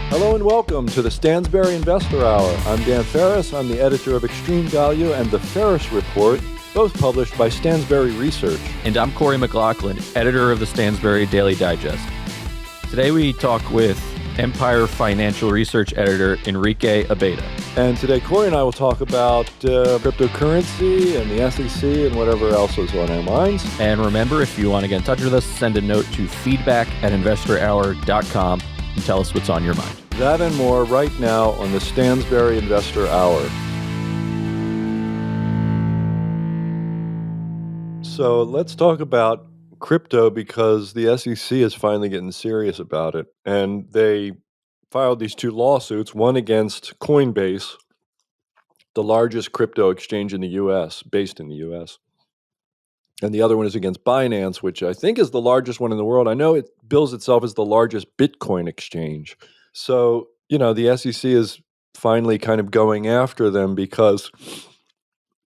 Hello and welcome to the Stansberry Investor Hour. I'm Dan Ferris. I'm the editor of Extreme Value and the Ferris Report, both published by Stansberry Research. And I'm Corey McLaughlin, editor of the Stansberry Daily Digest. Today we talk with Empire Financial Research editor Enrique Abeda. And today Corey and I will talk about cryptocurrency and the SEC and whatever else is on our minds. And remember, if you want to get in touch with us, send a note to feedback@investorhour.com and tell us what's on your mind. That and more right now on the Stansberry Investor Hour. So let's talk about crypto because the SEC is finally getting serious about it. And they filed these two lawsuits, one against Coinbase, the largest crypto exchange in the U.S., based in the U.S., and the other one is against Binance, which I think is the largest one in the world. I know it bills itself as the largest Bitcoin exchange. So, the SEC is finally kind of going after them because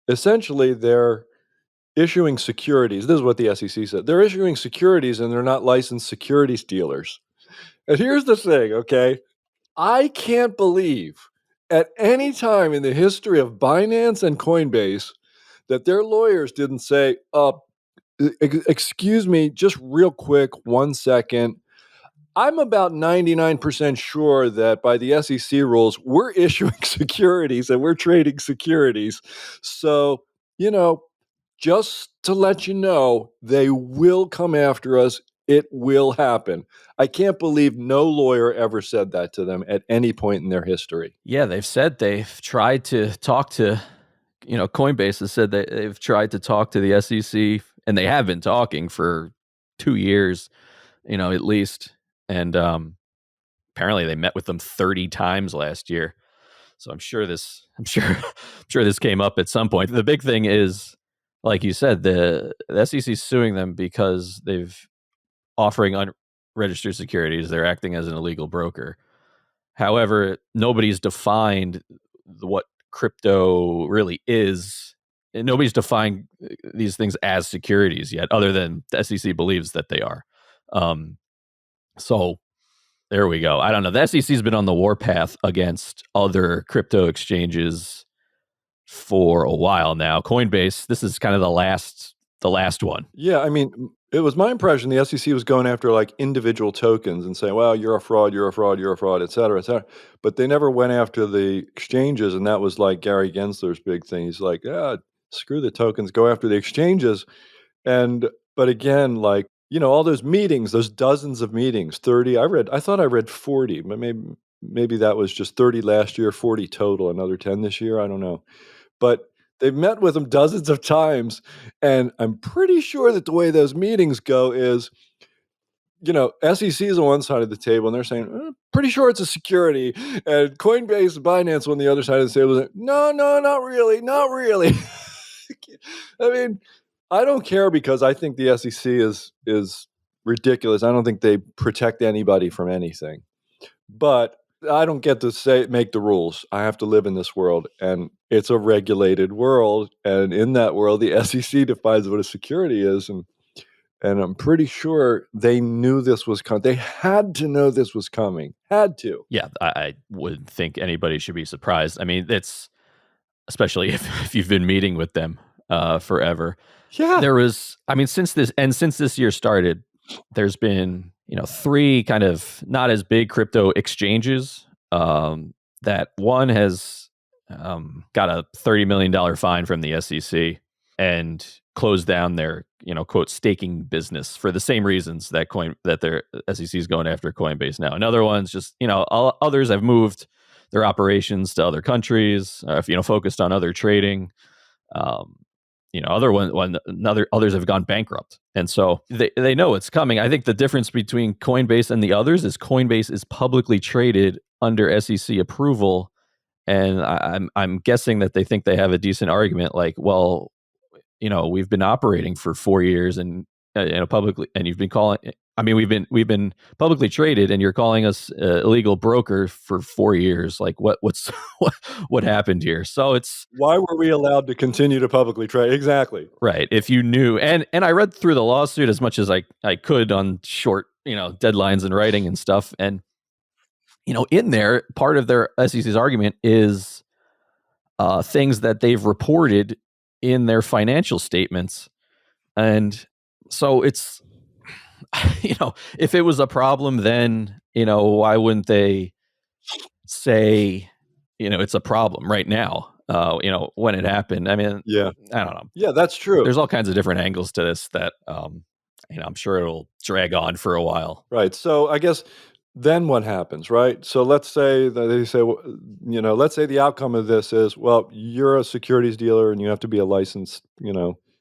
essentially they're issuing securities. This is what the SEC said. They're issuing securities and they're not licensed securities dealers. And here's the thing, okay? I can't believe at any time in the history of Binance and Coinbase that their lawyers didn't say, excuse me, just real quick, 1 second. I'm about 99% sure that by the SEC rules, we're issuing securities and we're trading securities. So, just to let you know, they will come after us. It will happen. I can't believe no lawyer ever said that to them at any point in their history. Yeah, they've said they've tried to talk to, Coinbase has said that they've tried to talk to the SEC, and they have been talking for 2 years, at least. And apparently they met with them 30 times last year. So I'm sure this came up at some point. The big thing is, like you said, the SEC is suing them because they've offering unregistered securities. They're acting as an illegal broker. However, nobody's defined what crypto really is. And nobody's defined these things as securities yet, other than the SEC believes that they are. So there we go. I don't know. The SEC's been on the warpath against other crypto exchanges for a while now. Coinbase, this is kind of the last one. Yeah, I mean, it was my impression the SEC was going after like individual tokens and saying, well, you're a fraud, you're a fraud, you're a fraud, et cetera, et cetera. But they never went after the exchanges. And that was like Gary Gensler's big thing. He's like, screw the tokens, go after the exchanges. But again, like, all those meetings, those dozens of meetings, 30, I thought I read 40, but maybe that was just 30 last year, 40 total, another 10 this year. I don't know. But they've met with them dozens of times, and I'm pretty sure that the way those meetings go is, SEC is on one side of the table, and they're saying, pretty sure it's a security, and Coinbase and Binance on the other side of the table, no, not really. I mean, I don't care because I think the SEC is ridiculous. I don't think they protect anybody from anything, but I don't get to make the rules. I have to live in this world, and it's a regulated world. And in that world, the SEC defines what a security is, and I'm pretty sure they knew this was coming. They had to know this was coming. Had to. Yeah, I wouldn't think anybody should be surprised. I mean, it's especially if you've been meeting with them forever. Yeah, there was. I mean, since this year started, there's been 3 kind of not as big crypto exchanges. That one has got a $30 million fine from the SEC and closed down their quote staking business for the same reasons that their SEC is going after Coinbase now. Another one's just others have moved their operations to other countries, focused on other trading. Others have gone bankrupt. And so they know it's coming. I think the difference between Coinbase and the others is Coinbase is publicly traded under SEC approval. And I'm guessing that they think they have a decent argument like, well, we've been operating for 4 years and publicly, and you've been calling, I mean, we've been publicly traded, and you're calling us illegal broker for 4 years. Like, what happened here? So it's why were we allowed to continue to publicly trade? Exactly. Right. If you knew, and I read through the lawsuit as much as I could on short, deadlines and writing and stuff, and in there, part of their SEC's argument is things that they've reported in their financial statements. And so it's, if it was a problem, then, why wouldn't they say, it's a problem right now, when it happened? I mean, Yeah. I don't know. Yeah, that's true. There's all kinds of different angles to this that, I'm sure it'll drag on for a while. Right. So I guess then what happens, right? So let's say that they say, let's say the outcome of this is, well, you're a securities dealer and you have to be a licensed,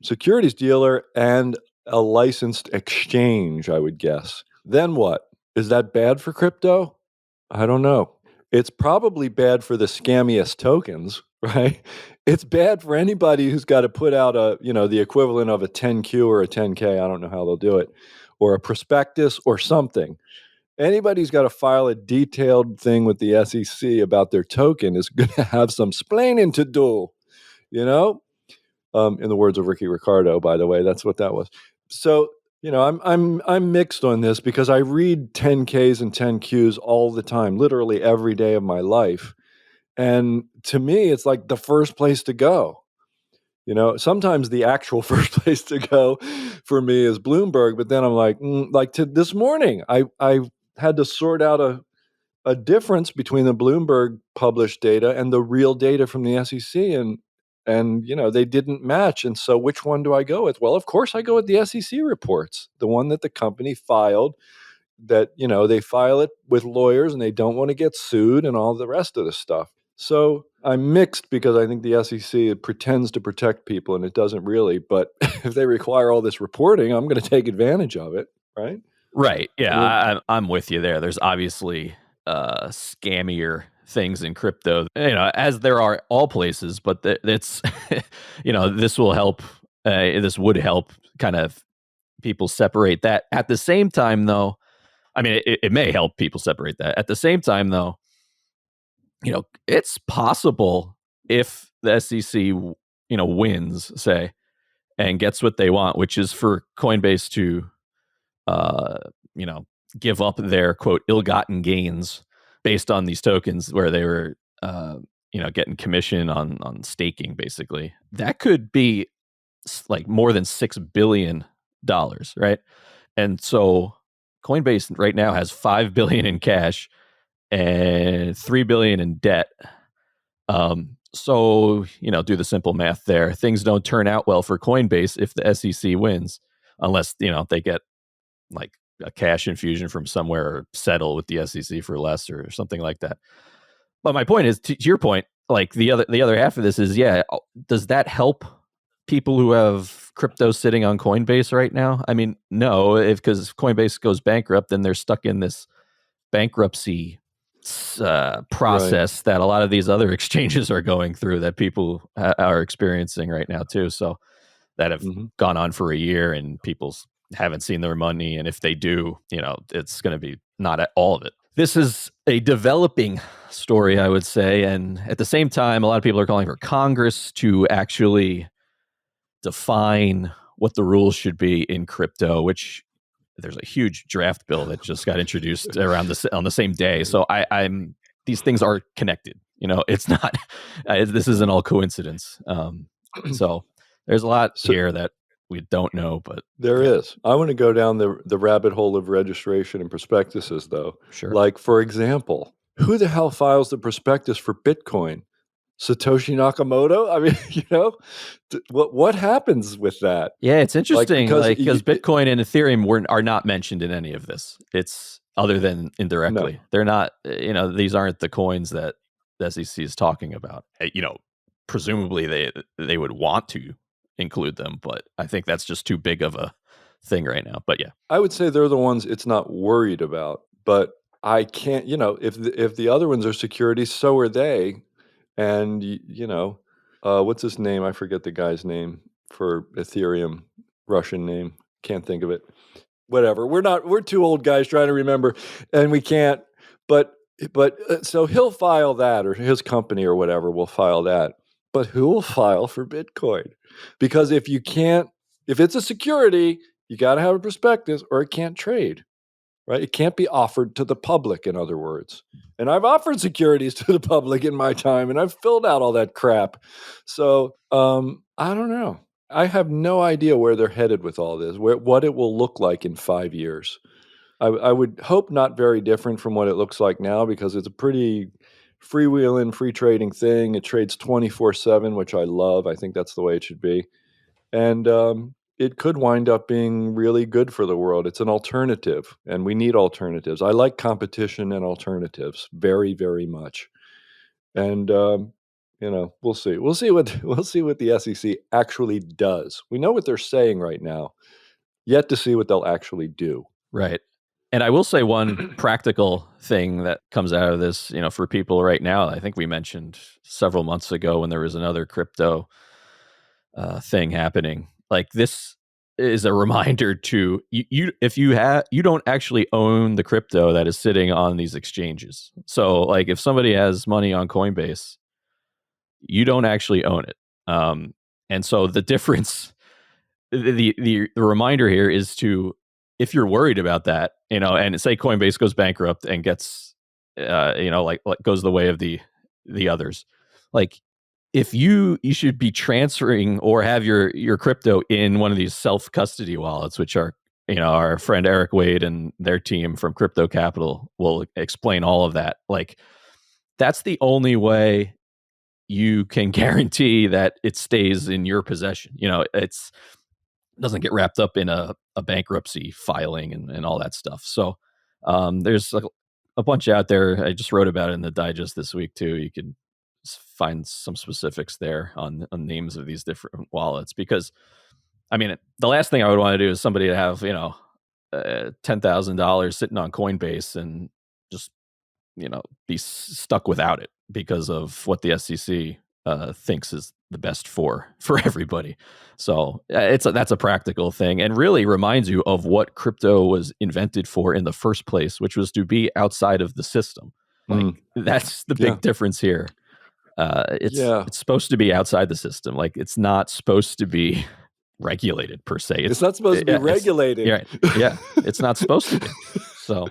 securities dealer and a licensed exchange, I would guess. Then what? Is that bad for crypto? I don't know. It's probably bad for the scammiest tokens, right? It's bad for anybody who's got to put out the equivalent of a 10Q or a 10K. I don't know how they'll do it, or a prospectus or something. Anybody's got to file a detailed thing with the SEC about their token is going to have some splaining to do, you know? In the words of Ricky Ricardo, by the way, that's what that was. So, I'm mixed on this because I read 10Ks and 10Qs all the time, literally every day of my life. And to me, it's like the first place to go. Sometimes the actual first place to go for me is Bloomberg, but then I'm like to this morning, I had to sort out a difference between the Bloomberg published data and the real data from the SEC, and they didn't match. And so, which one do I go with? Well, of course, I go with the SEC reports, the one that the company filed. That they file it with lawyers and they don't want to get sued and all the rest of the stuff. So I'm mixed because I think the SEC pretends to protect people and it doesn't really. But if they require all this reporting, I'm going to take advantage of it, right? Right. I Yeah, mean, I'm with you there. There's obviously scammier things in crypto, as there are all places, but it's, this will help. This would help kind of people separate that. At the same time, though, I mean, it may help people separate that. At the same time, though, it's possible if the SEC, wins, say, and gets what they want, which is for Coinbase to uh, you know, give up their quote ill-gotten gains based on these tokens where they were, getting commission on staking, basically. That could be like more than $6 billion, right? And so Coinbase right now has $5 billion in cash and $3 billion in debt. So do the simple math there. Things don't turn out well for Coinbase if the SEC wins, unless they get like a cash infusion from somewhere or settle with the SEC for less or something like that. But my point is, to your point, like the other half of this is, does that help people who have crypto sitting on Coinbase right now? I mean, no, because if Coinbase goes bankrupt, then they're stuck in this bankruptcy right. process that a lot of these other exchanges are going through that people are experiencing right now too. So that have Hmm. gone on for a year and people haven't seen their money. And if they do, it's going to be not at all of it. This is a developing story, I would say. And at the same time, a lot of people are calling for Congress to actually define what the rules should be in crypto, which there's a huge draft bill that just got introduced on the same day. So I'm these things are connected. It's not. This isn't all coincidence. So there's a lot So here that we don't know, but there yeah, is. I want to go down the rabbit hole of registration and prospectuses, though. sure. Like, for example, who the hell files the prospectus for Bitcoin? Satoshi Nakamoto? I mean, what happens with that? Yeah, it's Like, interesting, because like because Bitcoin and Ethereum are not mentioned in any of this. It's other than no, indirectly. They're not. These aren't the coins that the SEC is talking about. Presumably they would want to include them, but I think that's just too big of a thing right now. But yeah, I would say they're the ones it's not worried about. But I can't, if the other ones are securities, so are they. And what's his name? I forget the guy's name for Ethereum, Russian name. Can't think of it. Whatever. We're two old guys trying to remember, and we can't. But so he'll file that, or his company or whatever will file that. But who will file for Bitcoin? Because if it's a security, you got to have a prospectus, or it can't trade, right? It can't be offered to the public, in other words. And I've offered securities to the public in my time, and I've filled out all that crap. So I don't know. I have no idea where they're headed with all this, what it will look like in 5 years. I would hope not very different from what it looks like now, because it's a pretty freewheeling, free trading thing. It trades 24/7, which I love. I think that's the way it should be. And it could wind up being really good for the world. It's an alternative, and we need alternatives. I like competition and alternatives very, very much. And we'll see. We'll see what the SEC actually does. We know what they're saying right now. Yet to see what they'll actually do. Right. And I will say one practical thing that comes out of this, for people right now, I think we mentioned several months ago when there was another crypto thing happening. Like, this is a reminder to you if you don't actually own the crypto that is sitting on these exchanges. So, like, if somebody has money on Coinbase, you don't actually own it. And so the difference, the reminder here is to, if you're worried about that, and say Coinbase goes bankrupt and gets, like goes the way of the others, like, if you should be transferring or have your crypto in one of these self custody wallets, which are, our friend Eric Wade and their team from Crypto Capital will explain all of that. Like, that's the only way you can guarantee that it stays in your possession. It doesn't get wrapped up in a bankruptcy filing and all that stuff. So there's a bunch out there. I just wrote about it in the digest this week too. You can find some specifics there on names of these different wallets, because I mean, the last thing I would want to do is somebody to have, $10,000 sitting on Coinbase and just, be stuck without it because of what the SEC thinks is the best for everybody. So that's a practical thing, and really reminds you of what crypto was invented for in the first place, which was to be outside of the system. Like, that's the big difference here. It's supposed to be outside the system. Like, it's not supposed to be regulated per se. It's not supposed to be regulated. Yeah, it's not supposed to be. So,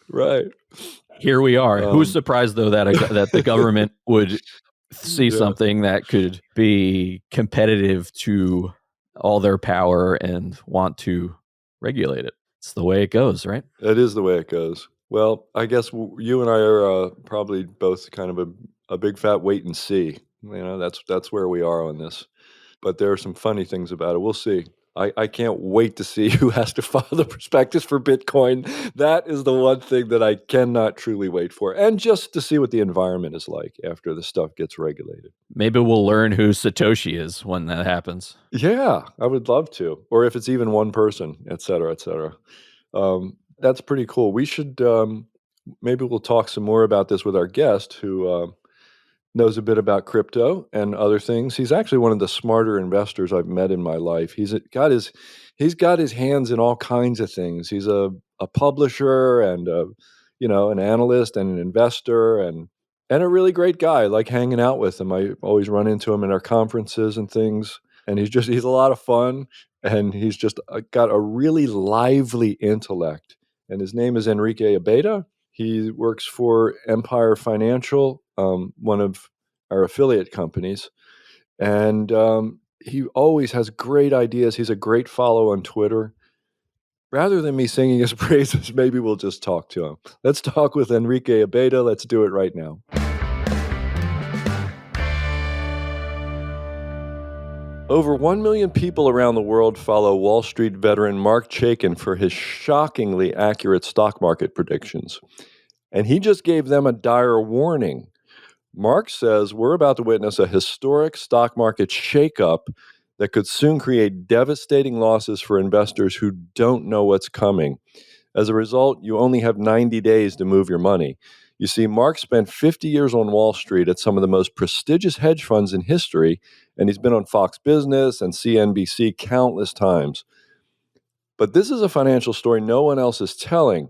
right. Here we are. Who's surprised, though, that the government would see something that could be competitive to all their power and want to regulate it? It's the way it goes, right? It is the way it goes. Well, I guess you and I are probably both kind of a big fat wait and see. That's where we are on this. But there are some funny things about it. We'll see. I can't wait to see who has to file the prospectus for Bitcoin. That is the one thing that I cannot truly wait for. And just to see what the environment is like after the stuff gets regulated. Maybe we'll learn who Satoshi is when that happens. Yeah, I would love to. Or if it's even one person, et cetera, et cetera. That's pretty cool. We should, maybe we'll talk some more about this with our guest who knows a bit about crypto and other things. He's actually one of the smarter investors I've met in my life. He's got his hands in all kinds of things. He's a publisher and an analyst and an investor and a really great guy. I like hanging out with him. I always run into him in our conferences and things. And he's a lot of fun, and he's just got a really lively intellect. And his name is Enrique Abeda. He works for Empire Financial, one of our affiliate companies. And he always has great ideas. He's a great follow on Twitter. Rather than me singing his praises, maybe we'll just talk to him. Let's talk with Enrique Abeda. Let's do it right now. Over 1 million people around the world follow Wall Street veteran Mark Chaikin for his shockingly accurate stock market predictions. And he just gave them a dire warning. Mark says we're about to witness a historic stock market shakeup that could soon create devastating losses for investors who don't know what's coming. As a result, you only have 90 days to move your money. You see, Mark spent 50 years on Wall Street at some of the most prestigious hedge funds in history, and he's been on Fox Business and CNBC countless times. But this is a financial story no one else is telling.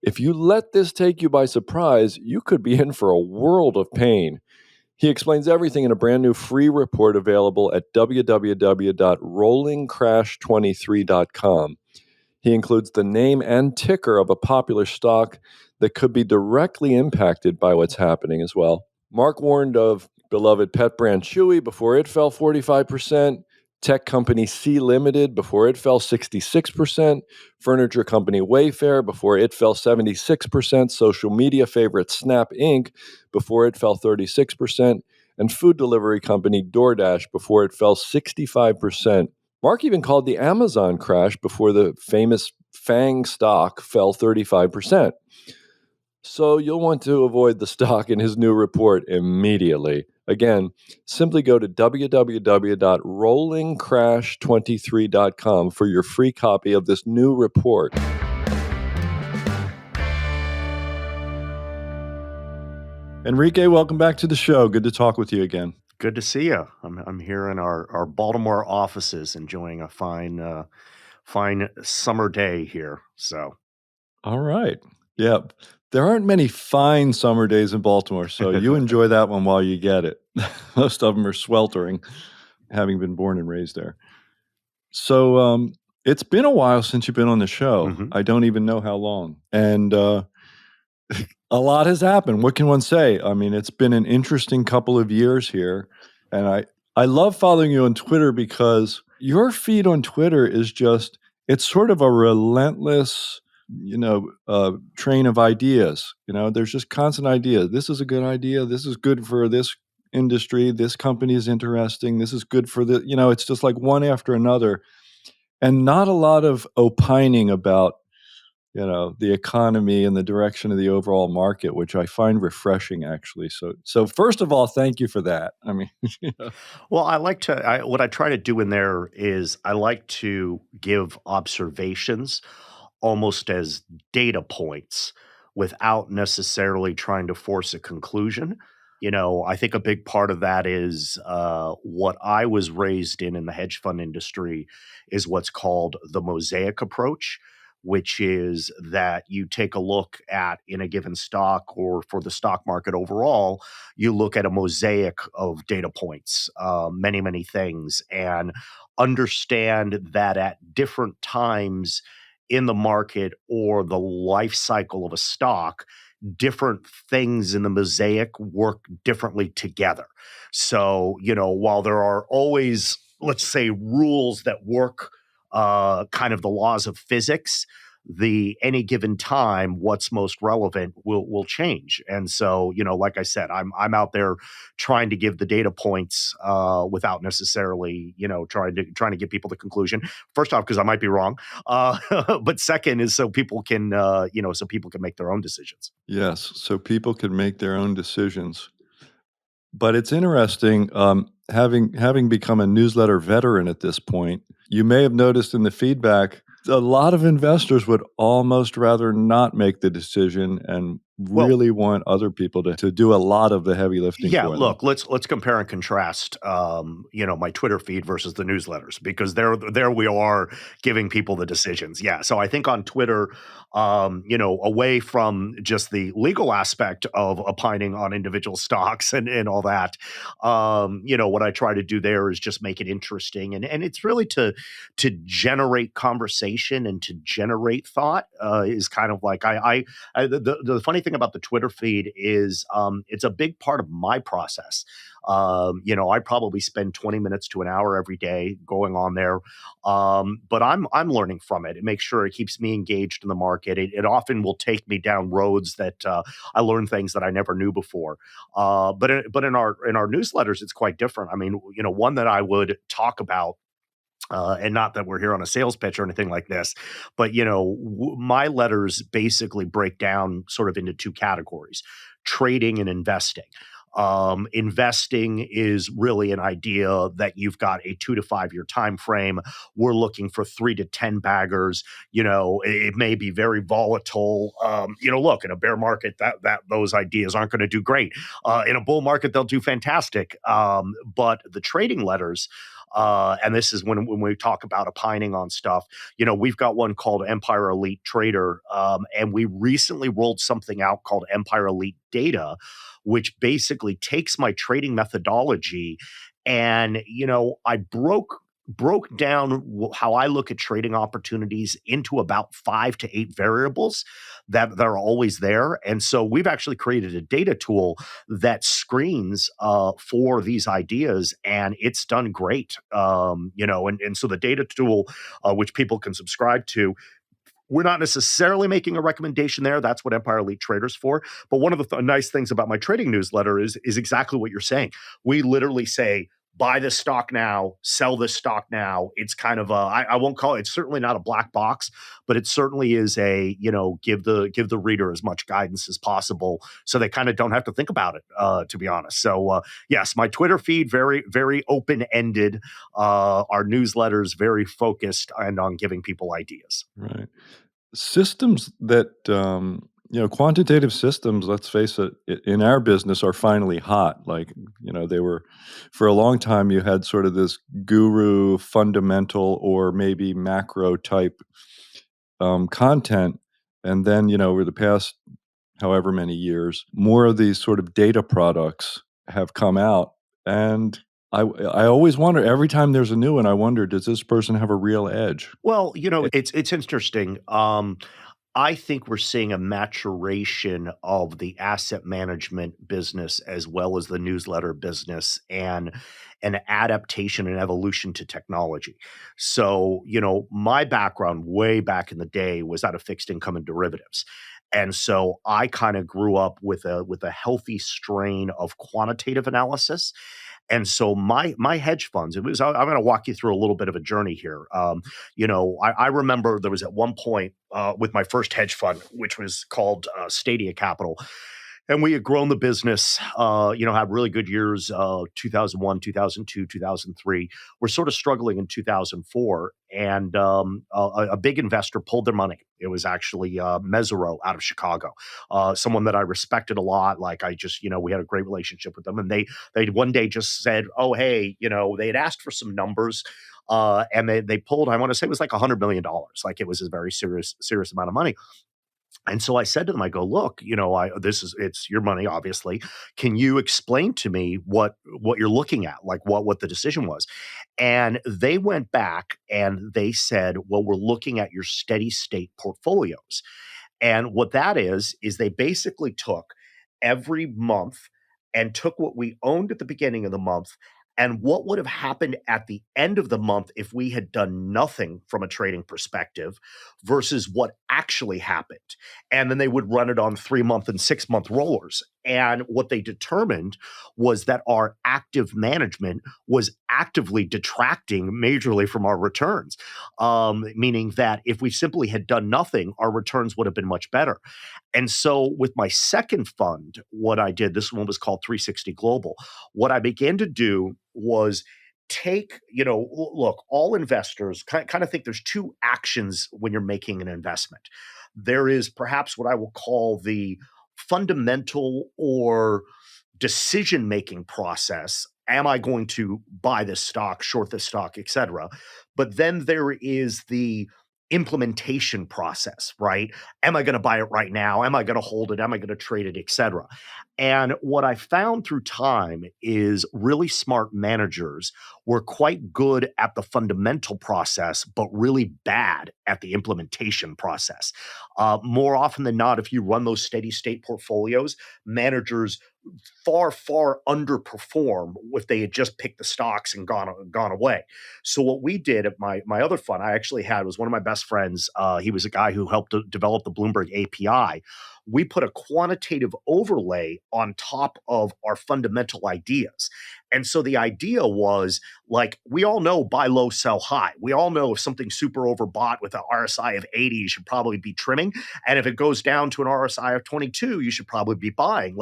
If you let this take you by surprise, you could be in for a world of pain. He explains everything in a brand new free report available at www.rollingcrash23.com. He includes the name and ticker of a popular stock that could be directly impacted by what's happening as well. Mark warned of beloved pet brand Chewy before it fell 45%, tech company C Limited before it fell 66%, furniture company Wayfair before it fell 76%, social media favorite Snap Inc. before it fell 36%, and food delivery company DoorDash before it fell 65%. Mark even called the Amazon crash before the famous FANG stock fell 35%. So you'll want to avoid the stock in his new report immediately. Again, simply go to www.rollingcrash23.com for your free copy of this new report. Enrique, welcome back to the show. Good to talk with you again. Good to see you. I'm here in our Baltimore offices, enjoying a fine summer day here. So, All right. Yeah. There aren't many fine summer days in Baltimore, so you enjoy that one while you get it. Most of them are sweltering, having been born and raised there. So it's been a while since you've been on the show. Mhm. I don't even know how long. And a lot has happened. What can one say? I mean, it's been an interesting couple of years here. And I love following you on Twitter because your feed on Twitter is just, it's sort of a relentless, train of ideas. There's just constant ideas. This is a good idea. This is good for this industry. This company is interesting. This is good for it's just like one after another. And not a lot of opining about the economy and the direction of the overall market, which I find refreshing, actually. So first of all, thank you for that. I mean, Well, what I try to do in there is I like to give observations almost as data points without necessarily trying to force a conclusion. I think a big part of that is what I was raised in the hedge fund industry is what's called the mosaic approach, which is that you take a look at in a given stock or for the stock market overall, you look at a mosaic of data points, many things, and understand that at different times in the market or the life cycle of a stock, different things in the mosaic work differently together. So, while there are always, let's say, rules that work, kind of the laws of physics, the any given time, what's most relevant will change. And so, like I said, I'm out there trying to give the data points without necessarily, trying to get people to conclusion. First off, because I might be wrong, but second is so people can, so people can make their own decisions. yes, so people can make their own decisions. But it's interesting, having become a newsletter veteran at this point, you may have noticed in the feedback, a lot of investors would almost rather not make the decision and Well, really want other people to do a lot of the heavy lifting yeah, for them. look, let's compare and contrast, my Twitter feed versus the newsletters because there we are giving people the decisions. Yeah, so I think on Twitter, away from just the legal aspect of opining on individual stocks and all that, what I try to do there is just make it interesting and it's really to generate conversation and to generate thought. Is kind of like the funny thing about the Twitter feed is it's a big part of my process. I probably spend 20 minutes to an hour every day going on there, but I'm learning from it. It makes sure it keeps me engaged in the market. It often will take me down roads that I learn things that I never knew before. But in our newsletters, it's quite different. I mean, one that I would talk about and not that we're here on a sales pitch or anything like this, but my letters basically break down sort of into two categories: trading and investing. Investing is really an idea that you've got a 2 to 5 year time frame. We're looking for 3 to 10 baggers. It may be very volatile. Look, in a bear market, that those ideas aren't going to do great. In a bull market, they'll do fantastic. But the trading letters, and this is when we talk about opining on stuff. We've got one called Empire Elite Trader, and we recently rolled something out called Empire Elite Data, which basically takes my trading methodology and, I broke broke down how I look at trading opportunities into about 5 to 8 variables that are always there. And so we've actually created a data tool that screens for these ideas, and it's done great. And so the data tool, which people can subscribe to, we're not necessarily making a recommendation there. That's what Empire Elite Trader's for. But one of the nice things about my trading newsletter is exactly what you're saying. We literally say, buy this stock now, sell this stock now. It's kind of I won't call it, it's certainly not a black box, but it certainly is a, give the reader as much guidance as possible so they kind of don't have to think about it, to be honest. So yes, my Twitter feed, very, very open-ended. Our newsletters, very focused and on giving people ideas. Right. Systems that, quantitative systems, let's face it, in our business are finally hot. Like, they were, for a long time, you had sort of this guru fundamental or maybe macro type content. And then, over the past however many years, more of these sort of data products have come out. And I always wonder, every time there's a new one, I wonder, does this person have a real edge? Well, it's interesting. I think we're seeing a maturation of the asset management business as well as the newsletter business, and an adaptation and evolution to technology. So, my background way back in the day was out of fixed income and derivatives. And so I kind of grew up with a healthy strain of quantitative analysis. And so my hedge funds, I'm going to walk you through a little bit of a journey here. I remember there was at one point with my first hedge fund, which was called Stadia Capital. And we had grown the business, had really good years, 2001, 2002, 2003. We're sort of struggling in 2004. And a big investor pulled their money. It was actually Mesero out of Chicago, someone that I respected a lot. Like we had a great relationship with them. And they one day just said, oh, hey, they had asked for some numbers. And they pulled, I want to say it was like $100 million. Like it was a very serious amount of money. And so I said to them, I go, look, it's your money, obviously. Can you explain to me what you're looking at, like what the decision was? And they went back and they said, well, we're looking at your steady state portfolios. And what that is they basically took every month and took what we owned at the beginning of the month and what would have happened at the end of the month if we had done nothing from a trading perspective versus what actually happened. And then they would run it on 3-month and 6-month rollers. And what they determined was that our active management was actively detracting majorly from our returns, meaning that if we simply had done nothing, our returns would have been much better. And so with my second fund, what I did, this one was called 360 Global. What I began to do was take, look, all investors kind of think there's two actions when you're making an investment. There is perhaps what I will call the fundamental or decision-making process. Am I going to buy this stock, short this stock, et cetera? But then there is the implementation process, right? Am I going to buy it right now? Am I going to hold it? Am I going to trade it, et cetera? And what I found through time is really smart managers were quite good at the fundamental process, but really bad at the implementation process. More often than not, if you run those steady state portfolios, managers far, far underperform if they had just picked the stocks and gone away. So what we did at my other fund, I actually had, was one of my best friends. He was a guy who helped develop the Bloomberg API. We put a quantitative overlay on top of our fundamental ideas. And so the idea was, like, we all know buy low, sell high. We all know if something's super overbought with an RSI of 80, you should probably be trimming. And if it goes down to an RSI of 22, you should probably be buying.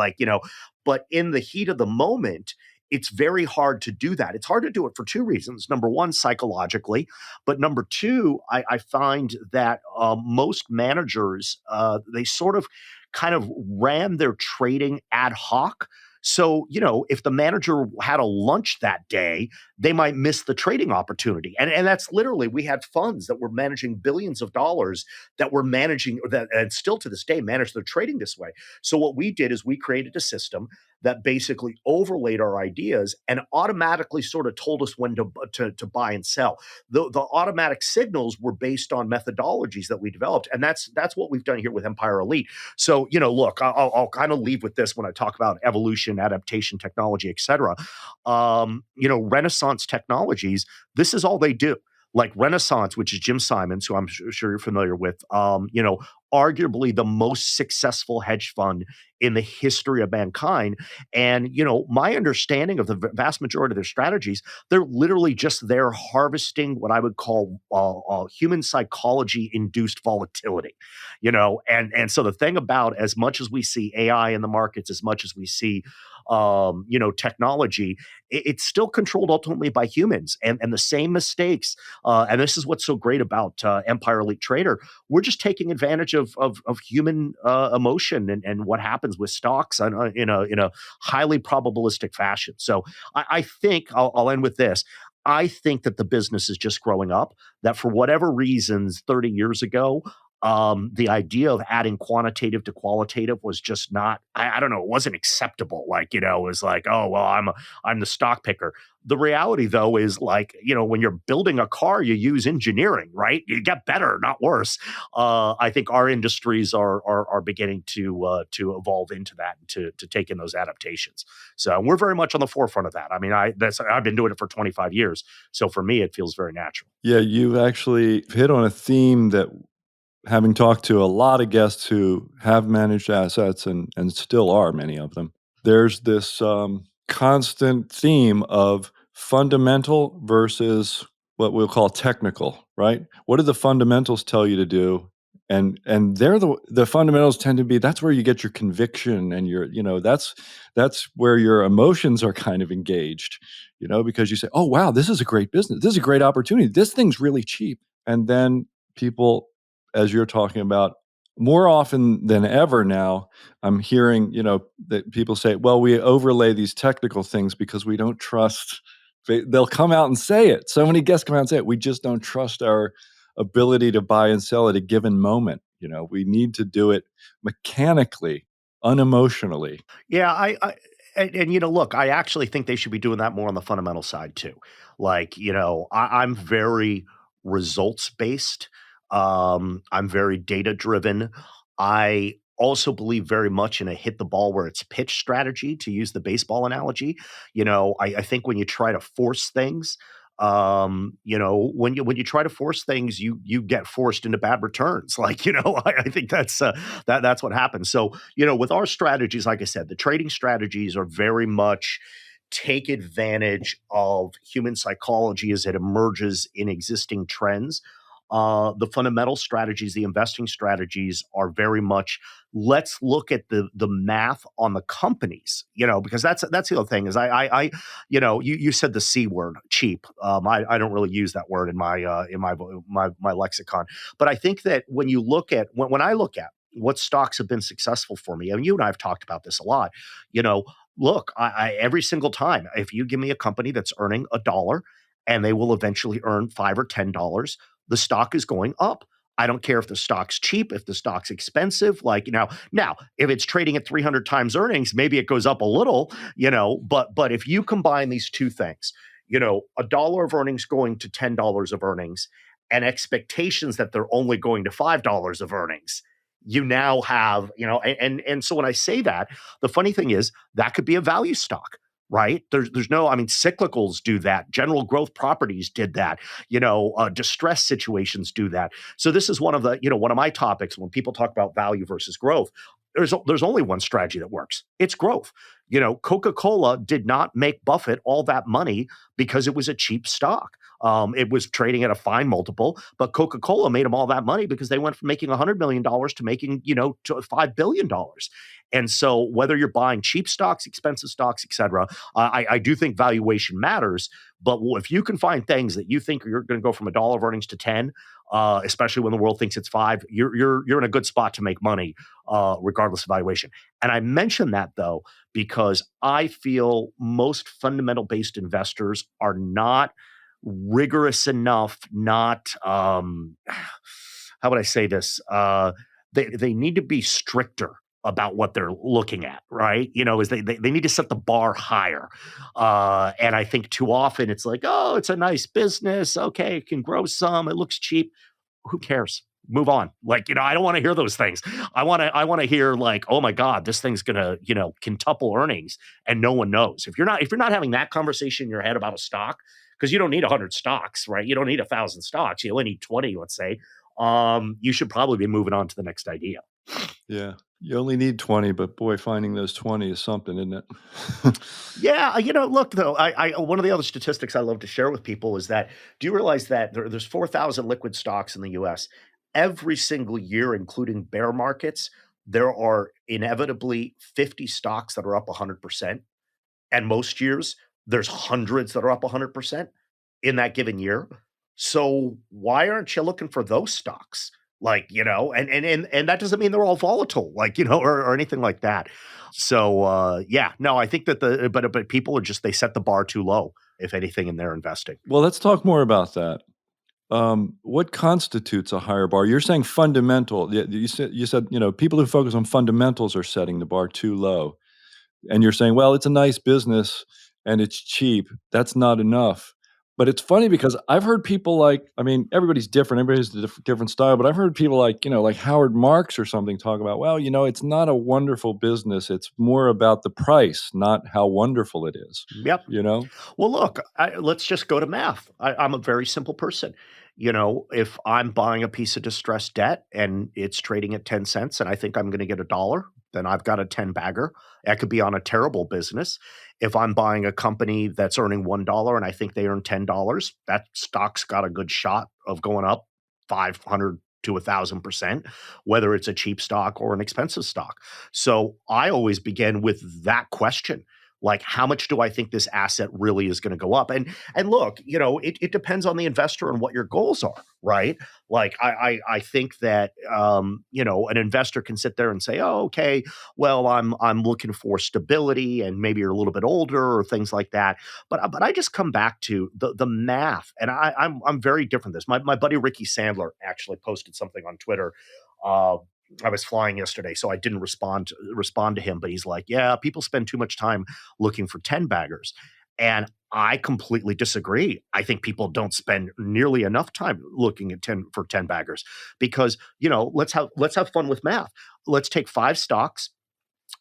But in the heat of the moment, it's very hard to do that. It's hard to do it for two reasons. Number one, psychologically. But number two, I find that most managers, they sort of kind of ran their trading ad hoc. So, if the manager had a lunch that day, they might miss the trading opportunity. And that's literally, we had funds that were managing billions of dollars that were managing, and still to this day manage their trading this way. So what we did is we created a system that basically overlaid our ideas and automatically sort of told us when to buy and sell. The automatic signals were based on methodologies that we developed, and that's what we've done here with Empire Elite. So, look, I'll kind of leave with this when I talk about evolution, adaptation, technology, et cetera. Renaissance technologies, this is all they do. Like Renaissance, which is Jim Simons, who I'm sure you're familiar with, arguably the most successful hedge fund in the history of mankind. And, my understanding of the vast majority of their strategies, they're literally just there harvesting what I would call human psychology induced volatility, and so the thing about, as much as we see AI in the markets, as much as we see technology, it's still controlled ultimately by humans, and the same mistakes. And this is what's so great about Empire Elite Trader. We're just taking advantage of human emotion and what happens with stocks in a highly probabilistic fashion. So I think I'll end with this. I think that the business is just growing up. That for whatever reasons, 30 years ago, the idea of adding quantitative to qualitative was just not, I don't know, it wasn't acceptable. Like, it was like, oh, well, I'm the stock picker. The reality, though, is like, when you're building a car, you use engineering, right? You get better, not worse. I think our industries are beginning to evolve into that and to take in those adaptations. So we're very much on the forefront of that. I mean, I've been doing it for 25 years. So for me, it feels very natural. Yeah, you've actually hit on a theme that, having talked to a lot of guests who have managed assets and still are, many of them, there's this constant theme of fundamental versus what we'll call technical, right? What do the fundamentals tell you to do? And they're the fundamentals tend to be, that's where you get your conviction and that's where your emotions are kind of engaged, because you say, oh, wow, this is a great business. This is a great opportunity. This thing's really cheap. And then people, as you're talking about, more often than ever now, I'm hearing, that people say, well, we overlay these technical things because we don't trust. They'll come out and say it. So many guests come out and say it. We just don't trust our ability to buy and sell at a given moment. We need to do it mechanically, unemotionally. Yeah, look, I actually think they should be doing that more on the fundamental side too. Like, I'm very results based. I'm very data driven. I also believe very much in a hit the ball where it's pitch strategy, to use the baseball analogy. I think when you try to force things, when you try to force things, you get forced into bad returns. Like, I think that's what happens. So, with our strategies, like I said, the trading strategies are very much take advantage of human psychology as it emerges in existing trends. The fundamental strategies, the investing strategies, are very much, let's look at the math on the companies, because that's the other thing is you said the C word, cheap. I don't really use that word in my lexicon, but I think that when you look at when I look at what stocks have been successful for me, I mean, you and I have talked about this a lot. Look, I every single time, if you give me a company that's earning $1 and they will eventually earn $5 or $10, the stock is going up. I don't care if the stock's cheap, if the stock's expensive. Like, now if it's trading at 300 times earnings, maybe it goes up a little, but if you combine these two things, $1 of earnings going to $10 of earnings and expectations that they're only going to $5 of earnings, you now have, and so when I say that, the funny thing is that could be a value stock. Right? There's no, I mean, cyclicals do that. General growth properties did that. Distress situations do that. So this is one of my topics when people talk about value versus growth. There's only one strategy that works. It's growth. Coca-Cola did not make Buffett all that money because it was a cheap stock. It was trading at a fine multiple, but Coca-Cola made them all that money because they went from making $100 million to making, to $5 billion. And so whether you're buying cheap stocks, expensive stocks, et cetera, I do think valuation matters. But if you can find things that you think you're going to go from $1 of earnings to 10, especially when the world thinks it's 5, you're in a good spot to make money, regardless of valuation. And I mention that though, because I feel most fundamental based investors are not rigorous enough, not, how would I say this? They need to be stricter about what they're looking at, right? Is they need to set the bar higher. And I think too often it's like, oh, it's a nice business. Okay, it can grow some. It looks cheap. Who cares? Move on. Like, I don't want to hear those things. I want to hear like, oh my God, this thing's gonna, quintuple earnings and no one knows. If you're not having that conversation in your head about a stock, because you don't need 100 stocks, right? You don't need 1,000 stocks. You only need 20, let's say. You should probably be moving on to the next idea. Yeah. You only need 20, but boy, finding those 20 is something, isn't it? Yeah, look though, I one of the other statistics I love to share with people is that do you realize that there's 4,000 liquid stocks in the US? Every single year, including bear markets, there are inevitably 50 stocks that are up 100%. And most years, there's hundreds that are up 100% in that given year. So why aren't you looking for those stocks? Like, and that doesn't mean they're all volatile, like, or anything like that. So yeah, no, I think that but people are just they set the bar too low, if anything, in their investing. Well, let's talk more about that. What constitutes a higher bar? You're saying fundamental. You said people who focus on fundamentals are setting the bar too low. And you're saying, well, it's a nice business and it's cheap. That's not enough. But it's funny because I've heard people everybody's different. Everybody has a different style. But I've heard people like Howard Marks or something talk about, well, it's not a wonderful business. It's more about the price, not how wonderful it is. Yep. Well, look, let's just go to math. I'm a very simple person. If I'm buying a piece of distressed debt and it's trading at 10 cents and I think I'm going to get $1, then I've got a 10 bagger. That could be on a terrible business. If I'm buying a company that's earning $1 and I think they earn $10, that stock's got a good shot of going up 500 to 1,000%, whether it's a cheap stock or an expensive stock. So I always begin with that question. Like, how much do I think this asset really is going to go up? And look, it depends on the investor and what your goals are, right? Like, I think that an investor can sit there and say, oh, okay, well, I'm looking for stability, and maybe you're a little bit older or things like that. But I just come back to the math, and I'm very different than this. My buddy Ricky Sandler actually posted something on Twitter. I was flying yesterday, so I didn't respond to him, but he's like, yeah, people spend too much time looking for 10 baggers. And I completely disagree. I think people don't spend nearly enough time looking at 10 baggers because, let's have fun with math. Let's take 5 stocks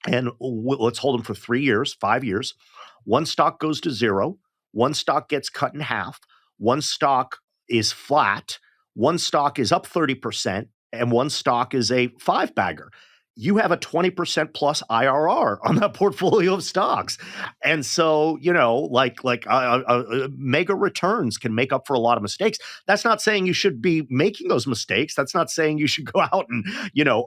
and let's hold them for 3 years, 5 years. One stock goes to 0. One stock gets cut in half. One stock is flat. One stock is up 30%. And one stock is a 5 bagger. You have a 20% plus IRR on that portfolio of stocks. And so, mega returns can make up for a lot of mistakes. That's not saying you should be making those mistakes. That's not saying you should go out and,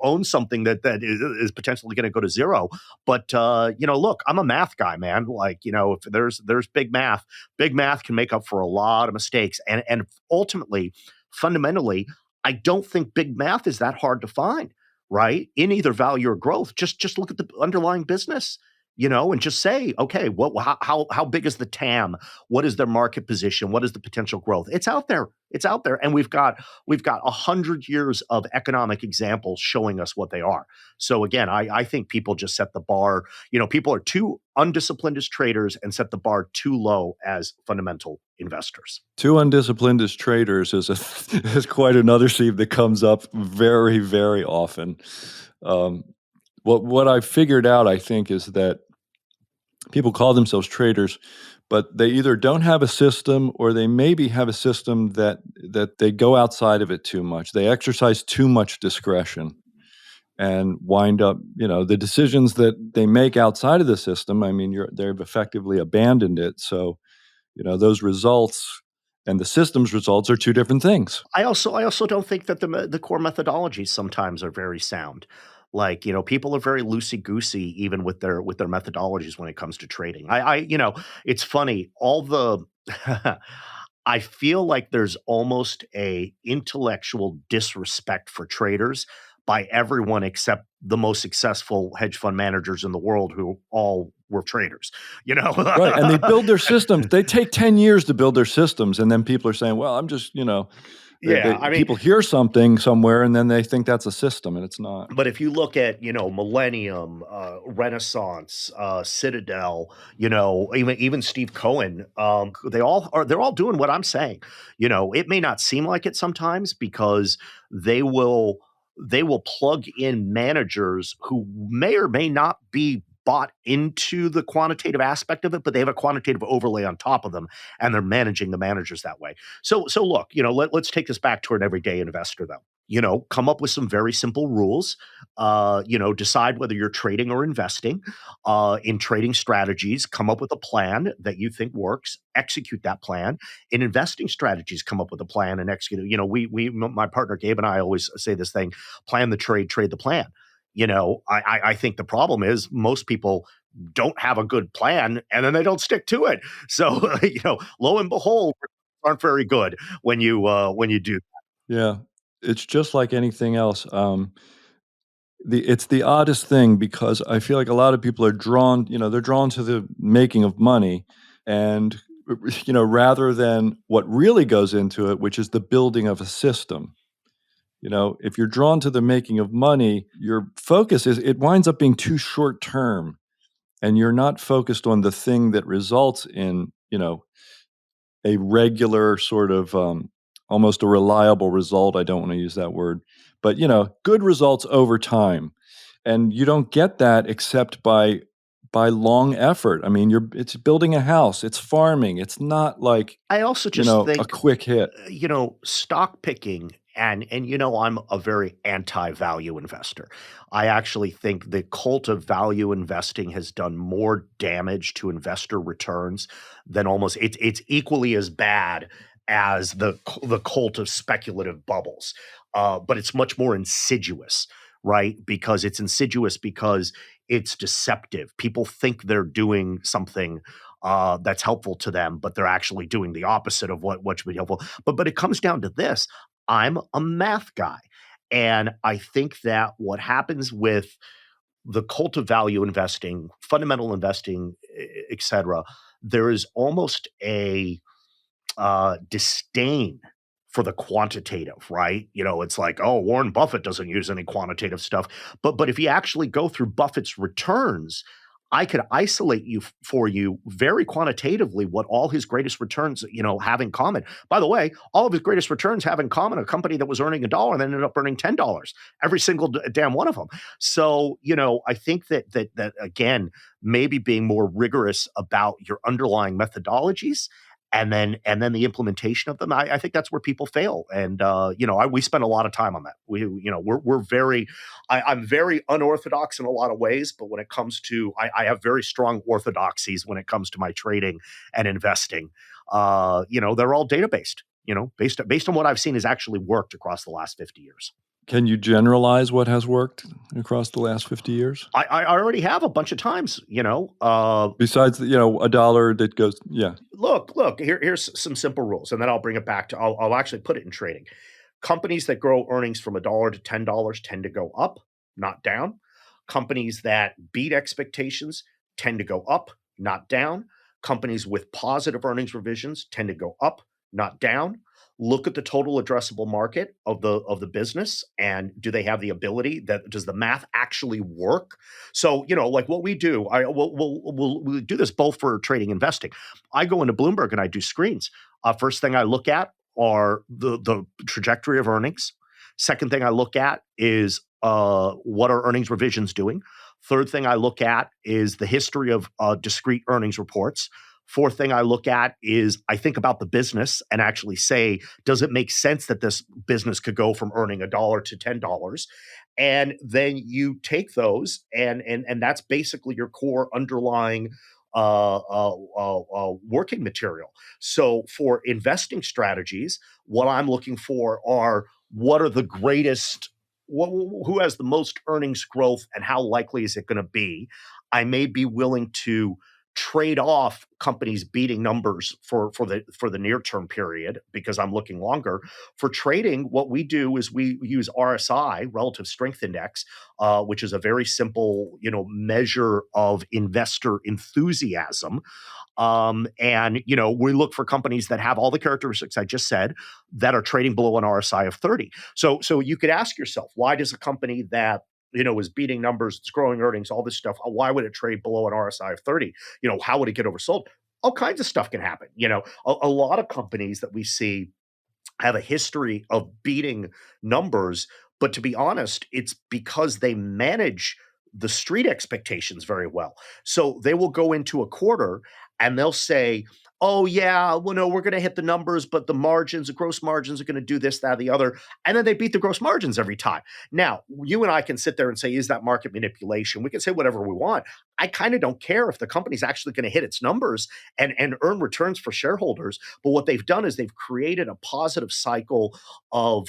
own something that is potentially going to go to 0. But, look, I'm a math guy, man. Like, if there's big math can make up for a lot of mistakes. And ultimately, fundamentally, I don't think big math is that hard to find, right? In either value or growth. Just look at the underlying business, and just say, okay, how big is the TAM? What is their market position? What is the potential growth? It's out there. And we've got 100 years of economic examples showing us what they are. So again, I think people just set the bar. People are too undisciplined as traders and set the bar too low as fundamental investors. Too undisciplined as traders is quite another theme that comes up very, very often. What I figured out, I think, is that people call themselves traders, but they either don't have a system or they maybe have a system that they go outside of it too much. They exercise too much discretion and wind up, the decisions that they make outside of the system, they've effectively abandoned it. So, those results and the system's results are two different things. I also don't think that the core methodologies sometimes are very sound. Like, people are very loosey-goosey even with their methodologies when it comes to trading. It's funny, I feel like there's almost a intellectual disrespect for traders by everyone except the most successful hedge fund managers in the world who all were traders, Right, and they build their systems. They take 10 years to build their systems, and then people are saying, well, I'm just, Yeah, I mean, People hear something somewhere and then they think that's a system, and it's not. but if you look at, Millennium, Renaissance, Citadel, even Steve Cohen, they're all doing what I'm saying. It may not seem like it sometimes because they will they will plug in managers who may or may not be bought into the quantitative aspect of it, but they have a quantitative overlay on top of them, and they're managing the managers that way. So look, let's take this back to an everyday investor though. Come up with some very simple rules. Decide whether you're trading or investing. In trading strategies, come up with a plan that you think works. Execute that plan. In investing strategies, come up with a plan and execute it. My partner Gabe and I always say this thing: plan the trade, trade the plan. I think the problem is most people don't have a good plan and then they don't stick to it. So, lo and behold, aren't very good when you do. Yeah. It's just like anything else. It's the oddest thing because I feel like a lot of people are drawn, they're drawn to the making of money and, rather than what really goes into it, which is the building of a system. If you're drawn to the making of money, your focus it winds up being too short term and you're not focused on the thing that results in, a regular sort of almost a reliable result. I don't want to use that word, but good results over time. And you don't get that except by long effort. I mean, it's building a house, it's farming. It's not like, I also just a think, quick hit. stock picking and I'm a very anti-value investor. I actually think the cult of value investing has done more damage to investor returns than almost it's equally as bad as the cult of speculative bubbles. But it's much more insidious, right? Because it's insidious because it's deceptive. People think they're doing something that's helpful to them, but they're actually doing the opposite of what should be helpful. But it comes down to this: I'm a math guy, and I think that what happens with the cult of value investing, fundamental investing, etc., there is almost a disdain for the quantitative, right? It's like, oh, Warren Buffett doesn't use any quantitative stuff. But if you actually go through Buffett's returns, I could isolate for you very quantitatively what all his greatest returns, have in common. By the way, all of his greatest returns have in common a company that was earning $1 and then ended up earning $10, every single damn one of them. So, I think that again, maybe being more rigorous about your underlying methodologies and then the implementation of them, I think that's where people fail. And we spend a lot of time on that. We're very, I'm very unorthodox in a lot of ways, but when it comes to, I have very strong orthodoxies when it comes to my trading and investing. They're all data based. Based on what I've seen has actually worked across the last 50 years. Can you generalize what has worked across the last 50 years? I already have a bunch of times, Besides, a dollar that goes, yeah. Look, here's some simple rules, and then I'll bring it back to, I'll actually put it in trading. Companies that grow earnings from $1 to $10 tend to go up, not down. Companies that beat expectations tend to go up, not down. Companies with positive earnings revisions tend to go up, not down. Look at the total addressable market of the business, and do they have the ability, that does the math actually work? So, like what we do, we'll do this both for trading and investing. I go into Bloomberg and I do screens. First thing I look at are the trajectory of earnings. Second thing I look at is what are earnings revisions doing. Third thing I look at is the history of discrete earnings reports. Fourth thing I look at is I think about the business and actually say, does it make sense that this business could go from earning $1 to $10? And then you take those and that's basically your core underlying working material. So for investing strategies, what I'm looking for are what are the greatest, who has the most earnings growth and how likely is it going to be? I may be willing to trade off companies beating numbers for the near term period because I'm looking longer. For trading, what we do is we use RSI, relative strength index, which is a very simple measure of investor enthusiasm. And we look for companies that have all the characteristics I just said that are trading below an RSI of 30. So you could ask yourself, why does a company that is beating numbers, it's growing earnings, all this stuff, why would it trade below an RSI of 30? How would it get oversold? All kinds of stuff can happen. A lot of companies that we see have a history of beating numbers, but to be honest, it's because they manage the street expectations very well. So they will go into a quarter and they'll say, oh yeah, well, no, we're going to hit the numbers, but the gross margins are going to do this, that, the other. And then they beat the gross margins every time. Now, you and I can sit there and say, is that market manipulation? We can say whatever we want. I kind of don't care if the company's actually going to hit its numbers and earn returns for shareholders. But what they've done is they've created a positive cycle of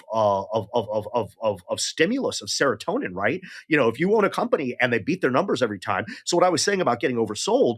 stimulus, of serotonin, right? If you own a company and they beat their numbers every time. So what I was saying about getting oversold,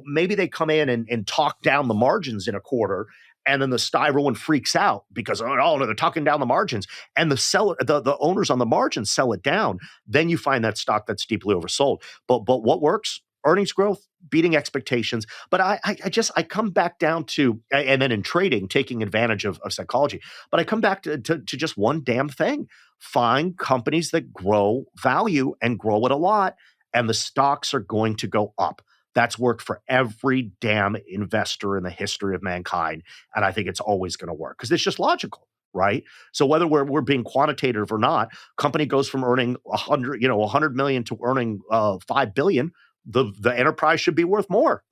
maybe they come in and talk down the margins in a quarter, and then everyone freaks out because no, they're talking down the margins, and the owners on the margins sell it down. Then you find that stock that's deeply oversold. But what works? Earnings growth, beating expectations. But I come back down to, and then in trading, taking advantage of psychology. But I come back to just one damn thing: find companies that grow value and grow it a lot, and the stocks are going to go up. That's worked for every damn investor in the history of mankind. And I think it's always going to work because it's just logical, right? So whether we're being quantitative or not, company goes from earning 100 million to earning 5 billion, the enterprise should be worth more.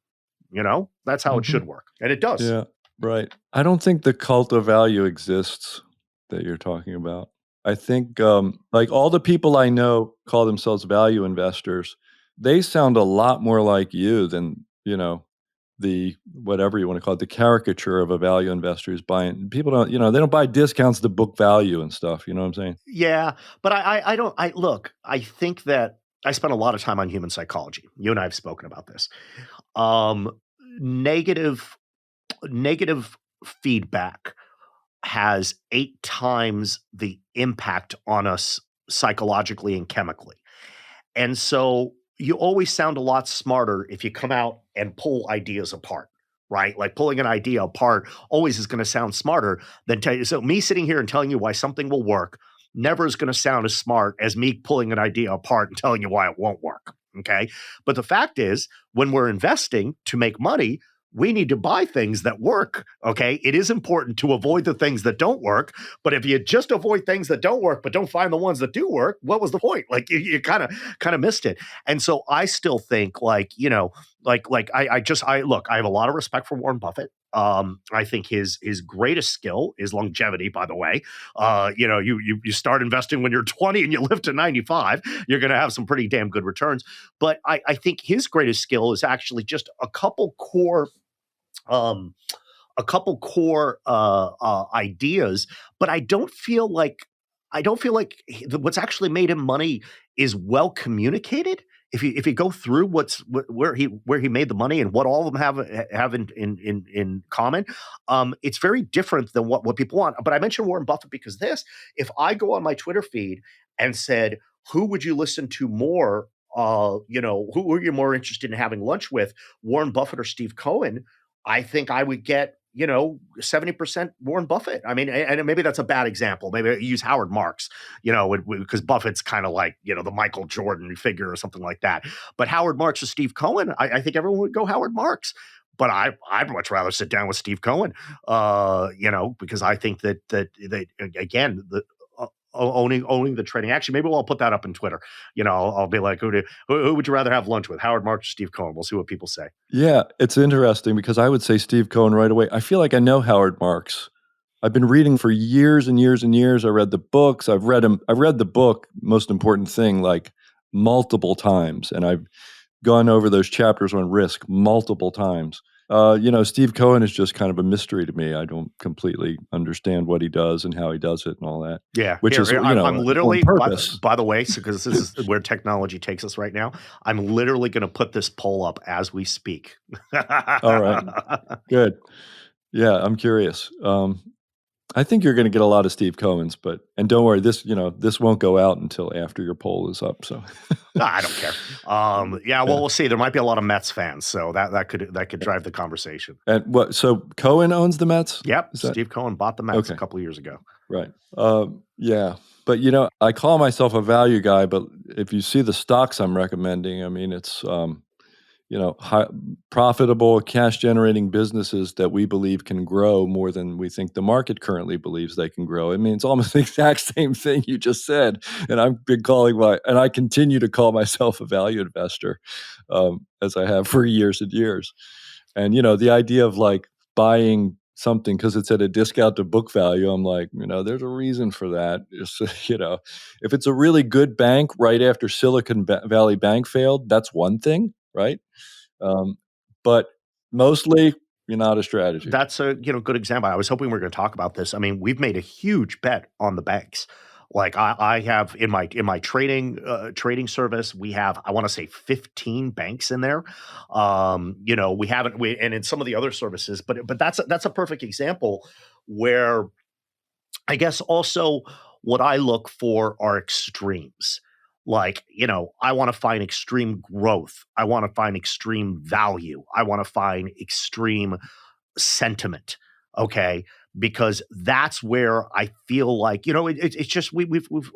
That's how it should work. And it does. Yeah, right. I don't think the cult of value exists that you're talking about. I think like all the people I know call themselves value investors. They sound a lot more like you than, the whatever you want to call it, the caricature of a value investor is buying. People don't, they don't buy discounts to book value and stuff. You know what I'm saying? Yeah, but I don't. Look. I think that I spent a lot of time on human psychology. You and I have spoken about this. Negative feedback has 8 times the impact on us psychologically and chemically. And so you always sound a lot smarter if you come out and pull ideas apart, right? Like pulling an idea apart always is going to sound smarter than tell you. So me sitting here and telling you why something will work never is going to sound as smart as me pulling an idea apart and telling you why it won't work. Okay. But the fact is, when we're investing to make money, we need to buy things that work. Okay. It is important to avoid the things that don't work. But if you just avoid things that don't work, but don't find the ones that do work, what was the point? Like you kind of missed it. And so I still think I have a lot of respect for Warren Buffett. I think his greatest skill is longevity, by the way. You start investing when you're 20 and you live to 95, you're going to have some pretty damn good returns. But I think his greatest skill is actually just a couple core ideas, but I don't feel like what's actually made him money is well communicated. If you go through where he made the money and what all of them have in common, it's very different than what people want. But I mentioned Warren Buffett because if I go on my Twitter feed and said, who would you listen to more? Who are you more interested in having lunch with, Warren Buffett or Steve Cohen? I think I would get 70% Warren Buffett. I mean, and maybe that's a bad example. Maybe I use Howard Marks, because Buffett's kind of like, the Michael Jordan figure or something like that. But Howard Marks or Steve Cohen, I think everyone would go Howard Marks. But I'd much rather sit down with Steve Cohen, because I think that again, owning the trading. Actually, maybe I'll put that up on Twitter. I'll be like, who would you rather have lunch with, Howard Marks or Steve Cohen? We'll see what people say. Yeah, it's interesting because I would say Steve Cohen right away. I feel like I know Howard Marks. I've been reading for years and years and years. I read the books. I've read the book, Most Important Thing, like multiple times. And I've gone over those chapters on risk multiple times. Steve Cohen is just kind of a mystery to me. I don't completely understand what he does and how he does it and all that, Yeah, which is, I'm on literally, purpose. by the way, because this is where technology takes us right now. I'm literally going to put this poll up as we speak. All right, good. Yeah, I'm curious. I think you're going to get a lot of Steve Cohen's, and don't worry, this won't go out until after your poll is up. So, No, I don't care. Yeah, well, we'll see. There might be a lot of Mets fans, so that could drive the conversation. And what? So Cohen owns the Mets? Yep, Is that Steve Cohen bought the Mets a okay? couple of years ago. Right. Yeah. But I call myself a value guy, but if you see the stocks I'm recommending, I mean, it's high, profitable, cash generating businesses that we believe can grow more than we think the market currently believes they can grow. I mean, it's almost the exact same thing you just said. And and I continue to call myself a value investor, as I have for years and years. And, the idea of like buying something because it's at a discount to book value, I'm like, there's a reason for that. If it's a really good bank right after Valley Bank failed, that's one thing, right? But mostly, you're not a strategy. That's a good example. I was hoping we were going to talk about this. I mean, we've made a huge bet on the banks. Like I have in my trading service, we have, I want to say, 15 banks in there. We haven't and in some of the other services, but that's a perfect example where I guess also what I look for are extremes. Like, I want to find extreme growth. I want to find extreme value. I want to find extreme sentiment. Okay. Because that's where I feel like, it's just,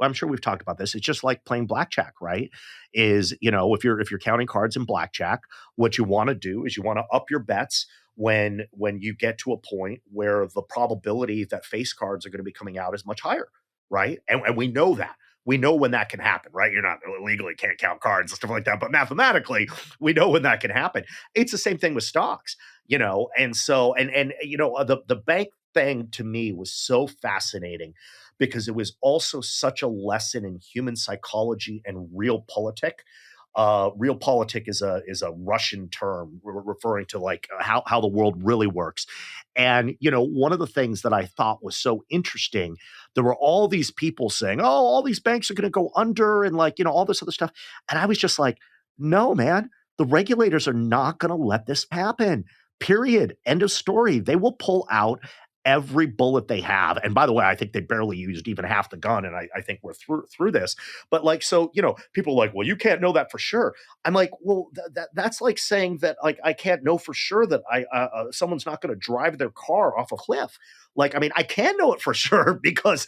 I'm sure we've talked about this. It's just like playing blackjack, right? If you're counting cards in blackjack, what you want to do is you want to up your bets when you get to a point where the probability that face cards are going to be coming out is much higher, right? And we know that. We know when that can happen, right? You're not legally can't count cards and stuff like that, but mathematically, we know when that can happen. It's the same thing with stocks, and so the bank thing to me was so fascinating because it was also such a lesson in human psychology and realpolitik. Realpolitik is a Russian term referring to like how the world really works. And one of the things that I thought was so interesting, there were all these people saying, "Oh, all these banks are going to go under," and like all this other stuff. And I was just like, "No, man, the regulators are not going to let this happen. Period. End of story. They will pull out every bullet they have." And by the way, I think they barely used even half the gun. And I think we're through this. But like, so, people are like, "Well, you can't know that for sure." I'm like, well, that's like saying that like I can't know for sure that someone's not going to drive their car off a cliff. Like, I mean, I can know it for sure because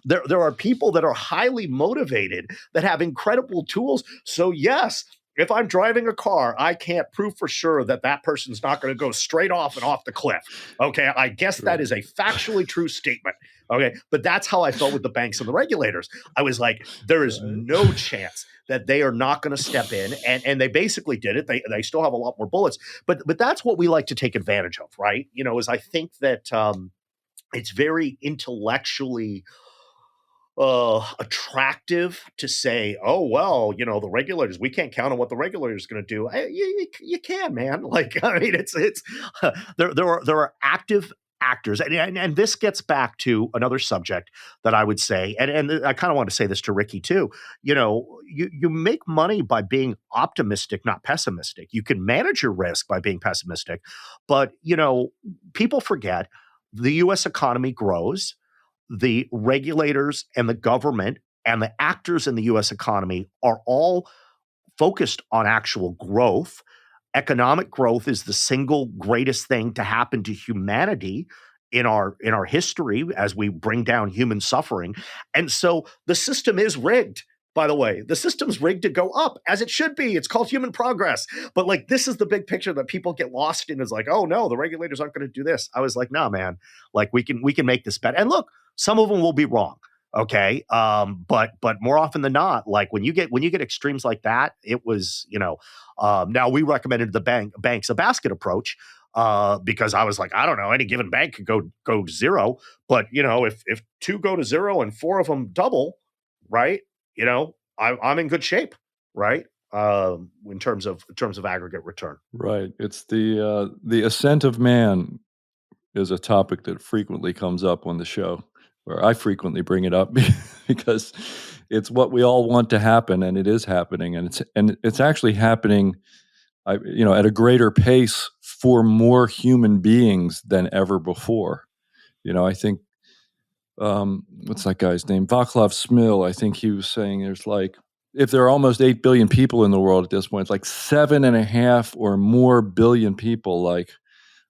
there are people that are highly motivated that have incredible tools. So yes, if I'm driving a car, I can't prove for sure that that person's not going to go straight off and off the cliff. Okay. I guess that is a factually true statement. Okay. But that's how I felt with the banks and the regulators. I was like, there is no chance that they are not going to step in. And they basically did it. They still have a lot more bullets. But that's what we like to take advantage of, right? Is I think that it's very intellectually attractive to say, "Oh, well, the regulators, we can't count on what the regulators are going to do." You can, man. Like, I mean, it's there are active actors, and this gets back to another subject that I would say, and I kind of want to say this to Ricky too. You make money by being optimistic, not pessimistic. You can manage your risk by being pessimistic, but people forget the U.S. economy grows, the regulators and the government and the actors in the US economy are all focused on actual growth. Economic growth is the single greatest thing to happen to humanity in our history as we bring down human suffering. And so the system is rigged. By the way, the system's rigged to go up as it should be. It's called human progress. But like, this is the big picture that people get lost in, is like, "Oh no, the regulators aren't going to do this." I was like, "No, man, like we can make this bet." And look, some of them will be wrong. Okay. But more often than not, like when you get extremes like that, it was, now we recommended the banks a basket approach, because I was like, I don't know, any given bank could go zero. But if two go to zero and four of them double, right? I'm in good shape, right? in terms of aggregate return. Right. It's the ascent of man is a topic that frequently comes up on the show, where I frequently bring it up because it's what we all want to happen, and it is happening, and it's actually happening, at a greater pace for more human beings than ever before. I think what's that guy's name? Vaclav Smil. I think he was saying there's like, if there are almost 8 billion people in the world at this point, it's like 7.5 or more billion people, like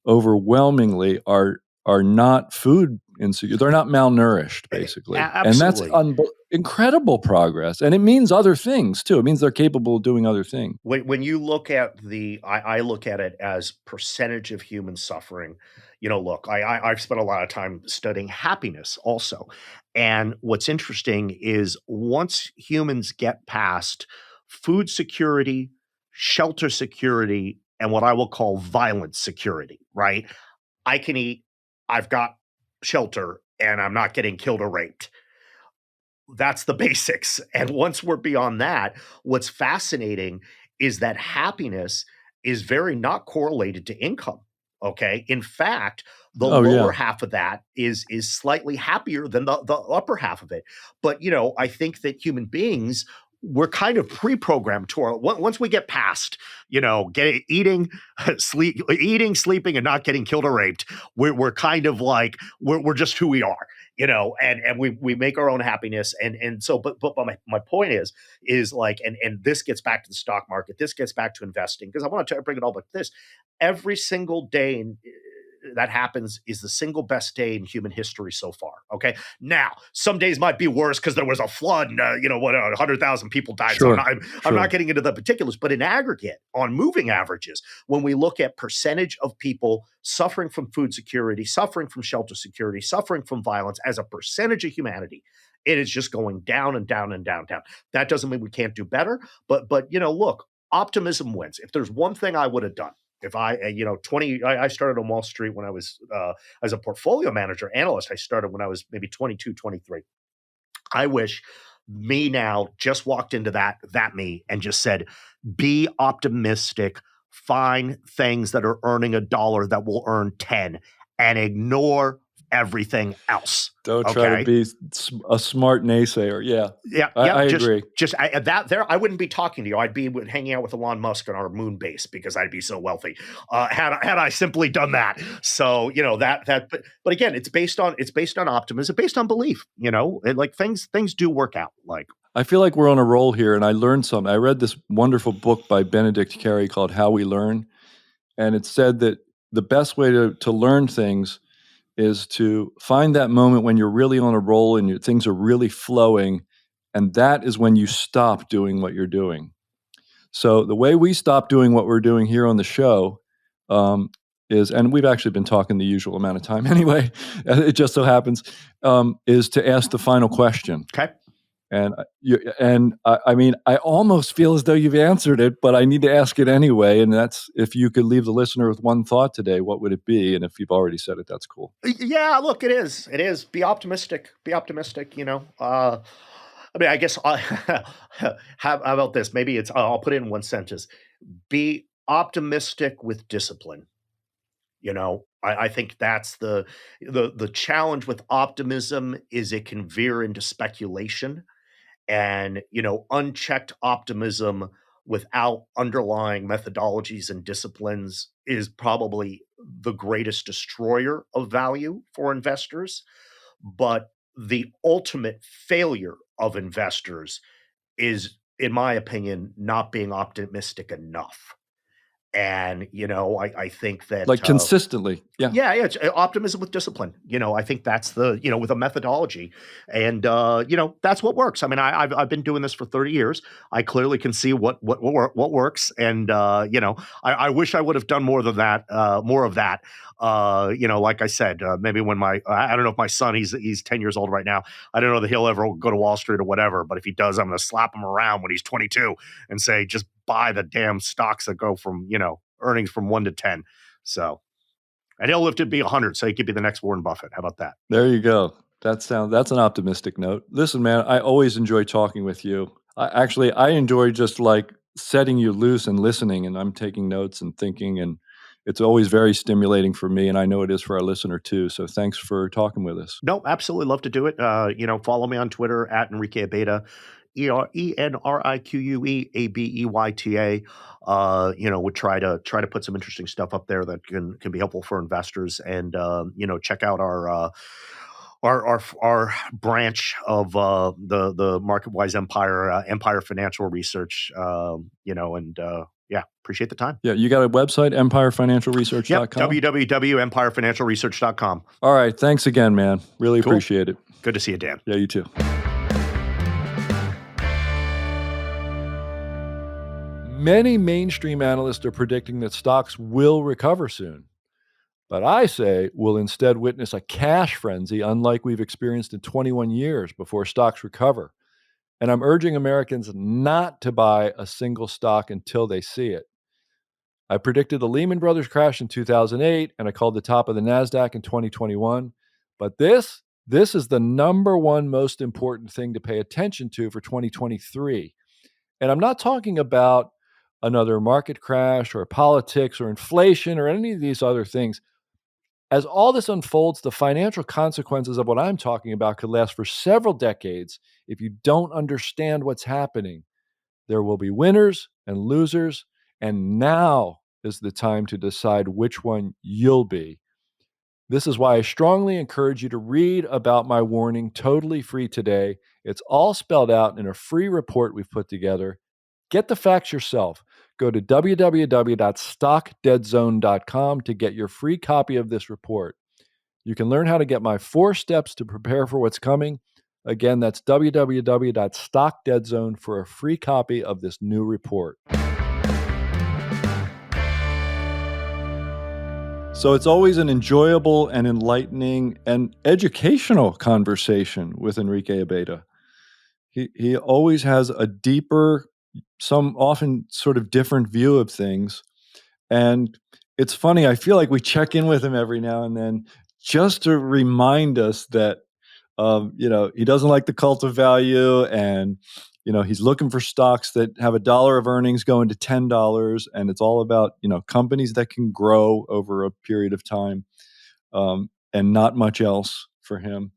overwhelmingly are not food insecure. They're not malnourished, basically. And that's Absolutely. incredible progress. And it means other things too. It means they're capable of doing other things. When you look at I look at it as percentage of human suffering. Look, I've spent a lot of time studying happiness also. And what's interesting is once humans get past food security, shelter security, and what I will call violent security, right? I can eat, I've got shelter, and I'm not getting killed or raped. That's the basics. And once we're beyond that, what's fascinating is that happiness is very not correlated to income. Okay. In fact, the Oh lower yeah. half of that is slightly happier than the upper half of it. But I think that human beings, we're kind of pre-programmed to once we get past, eating, sleeping, and not getting killed or raped. We're kind of like we're just who we are, and we make our own happiness. And so, but my point is like, and this gets back to the stock market. This gets back to investing, because I want to bring it all like this. Every single day that happens is the single best day in human history so far. Okay. Now, some days might be worse because there was a flood and, 100,000 people died. Sure, So I'm not getting into the particulars, but in aggregate, on moving averages, when we look at percentage of people suffering from food security, suffering from shelter security, suffering from violence as a percentage of humanity, it is just going down and down and down. That doesn't mean we can't do better, but look, optimism wins. If there's one thing I would have done, if I, I started on Wall Street when I was, as a portfolio manager analyst, I started when I was maybe 22, 23. I wish me now just walked into that me and just said, be optimistic, find things that are earning $1 that will earn 10 and ignore everything else. Don't try to be a smart naysayer. Yeah. Yeah, I agree. I wouldn't be talking to you. I'd be hanging out with Elon Musk on our moon base because I'd be so wealthy. Had I simply done that. So but again, it's based on optimism, based on belief. Like things do work out. Like, I feel like we're on a roll here, and I learned something. I read this wonderful book by Benedict Carey called How We Learn, and it said that the best way to learn things is to find that moment when you're really on a roll and things are really flowing, and that is when you stop doing what you're doing. So the way we stop doing what we're doing here on the show is, and we've actually been talking the usual amount of time anyway, it just so happens, is to ask the final question. okay. And I mean, I almost feel as though you've answered it, but I need to ask it anyway. And that's, if you could leave the listener with one thought today, what would it be? And if you've already said it, that's cool. Yeah, look, it is. Be optimistic. Be optimistic. I mean, I guess how about this? Maybe I'll put it in one sentence. Be optimistic with discipline. I think that's the challenge with optimism is it can veer into speculation, and unchecked optimism without underlying methodologies and disciplines is probably the greatest destroyer of value for investors. But the ultimate failure of investors is, in my opinion, not being optimistic enough. And I think that Like consistently. Yeah. yeah, it's optimism with discipline. I think that's with a methodology, and that's what works. I mean, I've been doing this for 30 years. I clearly can see what works, and I wish I would have done more of that. Like I said, maybe when I don't know if my son, he's 10 years old right now. I don't know that he'll ever go to Wall Street or whatever, but if he does, I'm going to slap him around when he's 22 and say, just buy the damn stocks that go from earnings from 1 to 10. So. And he'll live to be 100, so he could be the next Warren Buffett. How about that? There you go. That's an optimistic note. Listen, man, I always enjoy talking with you. I enjoy just like setting you loose and listening, and I'm taking notes and thinking, and it's always very stimulating for me, and I know it is for our listener too. So thanks for talking with us. No, absolutely love to do it. Follow me on Twitter at Enrique Abeyta, Enrique Abeyta. Would try to put some interesting stuff up there that can be helpful for investors, and check out our branch of the MarketWise Empire Financial Research. Appreciate the time. Yeah, you got a website, Yep, empirefinancialresearch.com? www.empirefinancialresearch.com. All right, thanks again, man. Really Cool. appreciate it. Good to see you, Dan. Yeah, you too. Many mainstream analysts are predicting that stocks will recover soon. But I say we'll instead witness a cash frenzy unlike we've experienced in 21 years before stocks recover. And I'm urging Americans not to buy a single stock until they see it. I predicted the Lehman Brothers crash in 2008, and I called the top of the NASDAQ in 2021. But this is the number one most important thing to pay attention to for 2023. And I'm not talking about another market crash or politics or inflation or any of these other things. As all this unfolds, the financial consequences of what I'm talking about could last for several decades if you don't understand what's happening. There will be winners and losers, and now is the time to decide which one you'll be. This is why I strongly encourage you to read about my warning totally free today. It's all spelled out in a free report we've put together. Get the facts yourself. Go to www.stockdeadzone.com to get your free copy of this report. You can learn how to get my 4 steps to prepare for what's coming. Again, that's www.stockdeadzone for a free copy of this new report. So it's always an enjoyable and enlightening and educational conversation with Enrique Abeyta. He always has a deeper, some often sort of different view of things. And it's funny, I feel like we check in with him every now and then just to remind us that, he doesn't like the cult of value, and, he's looking for stocks that have $1 of earnings going to $10. And it's all about, companies that can grow over a period of time, and not much else for him.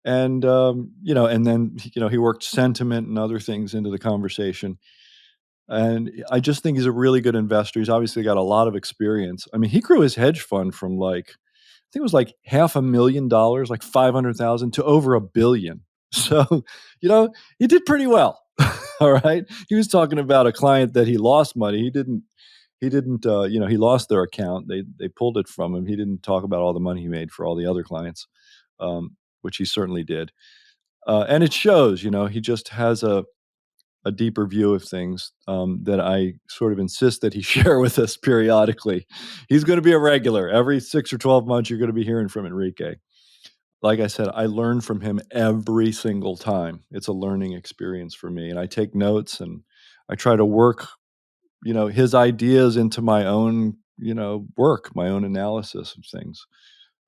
And, and then, he worked sentiment and other things into the conversation. And I just think he's a really good investor. He's obviously got a lot of experience. I mean, he grew his hedge fund from I think it was like $500,000, like 500,000 to over $1 billion. So, he did pretty well. All right. He was talking about a client that he lost money. He didn't, he lost their account. They pulled it from him. He didn't talk about all the money he made for all the other clients, which he certainly did. And it shows, he just has a deeper view of things that I sort of insist that he share with us periodically. He's going to be a regular. Every 6 or 12 months, you're going to be hearing from Enrique. Like I said, I learn from him every single time. It's a learning experience for me. And I take notes and I try to work, his ideas into my own, work, my own analysis of things.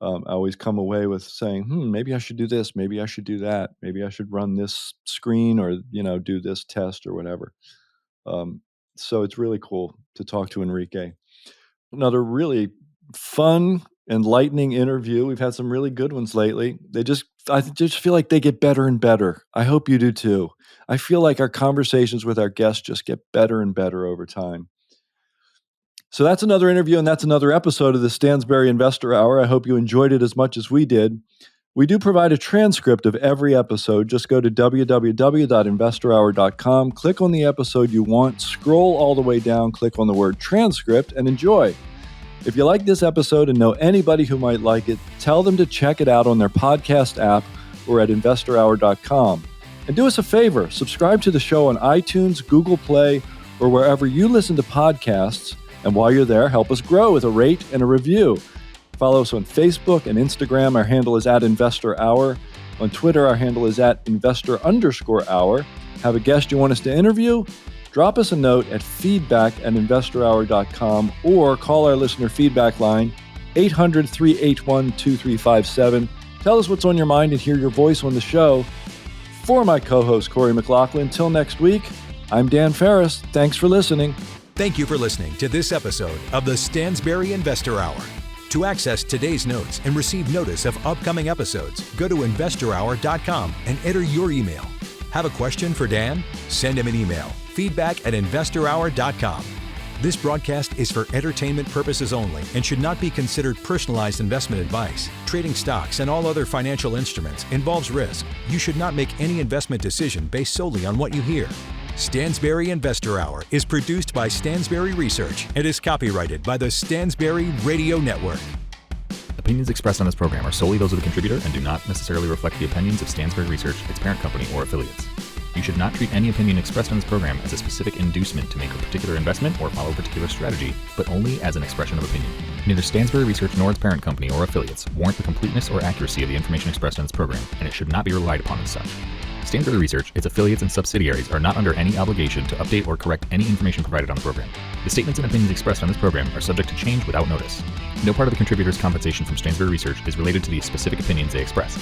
I always come away with saying, maybe I should do this. Maybe I should do that. Maybe I should run this screen or, do this test or whatever. So it's really cool to talk to Enrique. Another really fun, enlightening interview. We've had some really good ones lately. I just feel like they get better and better. I hope you do too. I feel like our conversations with our guests just get better and better over time. So that's another interview, and that's another episode of the Stansberry Investor Hour. I hope you enjoyed it as much as we did. We do provide a transcript of every episode. Just go to www.investorhour.com, click on the episode you want, scroll all the way down, click on the word transcript, and enjoy. If you like this episode and know anybody who might like it, tell them to check it out on their podcast app or at investorhour.com. And do us a favor, subscribe to the show on iTunes, Google Play, or wherever you listen to podcasts. And while you're there, help us grow with a rate and a review. Follow us on Facebook and Instagram. Our handle is @InvestorHour. On Twitter, our handle is @investor_hour. Have a guest you want us to interview? Drop us a note at feedback@investorhour.com or call our listener feedback line, 800-381-2357. Tell us what's on your mind and hear your voice on the show. For my co-host, Corey McLaughlin, till next week, I'm Dan Ferris. Thanks for listening. Thank you for listening to this episode of the Stansberry Investor Hour. To access today's notes and receive notice of upcoming episodes, go to investorhour.com and enter your email. Have a question for Dan? Send him an email. feedback@investorhour.com. This broadcast is for entertainment purposes only and should not be considered personalized investment advice. Trading stocks and all other financial instruments involves risk. You should not make any investment decision based solely on what you hear. Stansberry Investor Hour is produced by Stansberry Research and is copyrighted by the Stansberry Radio Network. Opinions expressed on this program are solely those of the contributor and do not necessarily reflect the opinions of Stansberry Research, its parent company, or affiliates. You should not treat any opinion expressed on this program as a specific inducement to make a particular investment or follow a particular strategy, but only as an expression of opinion. Neither Stansberry Research nor its parent company or affiliates warrant the completeness or accuracy of the information expressed on this program, and it should not be relied upon as such. Stansberry Research, its affiliates, and subsidiaries are not under any obligation to update or correct any information provided on the program. The statements and opinions expressed on this program are subject to change without notice. No part of the contributor's compensation from Stansberry Research is related to the specific opinions they express.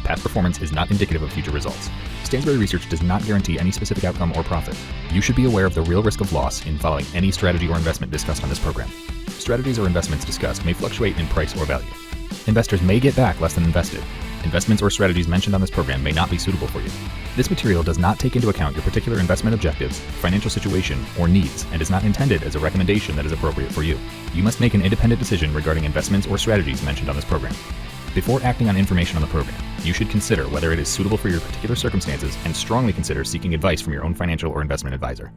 Past performance is not indicative of future results. Stansberry Research does not guarantee any specific outcome or profit. You should be aware of the real risk of loss in following any strategy or investment discussed on this program. Strategies or investments discussed may fluctuate in price or value. Investors may get back less than invested. Investments or strategies mentioned on this program may not be suitable for you. This material does not take into account your particular investment objectives, financial situation, or needs, and is not intended as a recommendation that is appropriate for you. You must make an independent decision regarding investments or strategies mentioned on this program. Before acting on information on the program, you should consider whether it is suitable for your particular circumstances and strongly consider seeking advice from your own financial or investment advisor.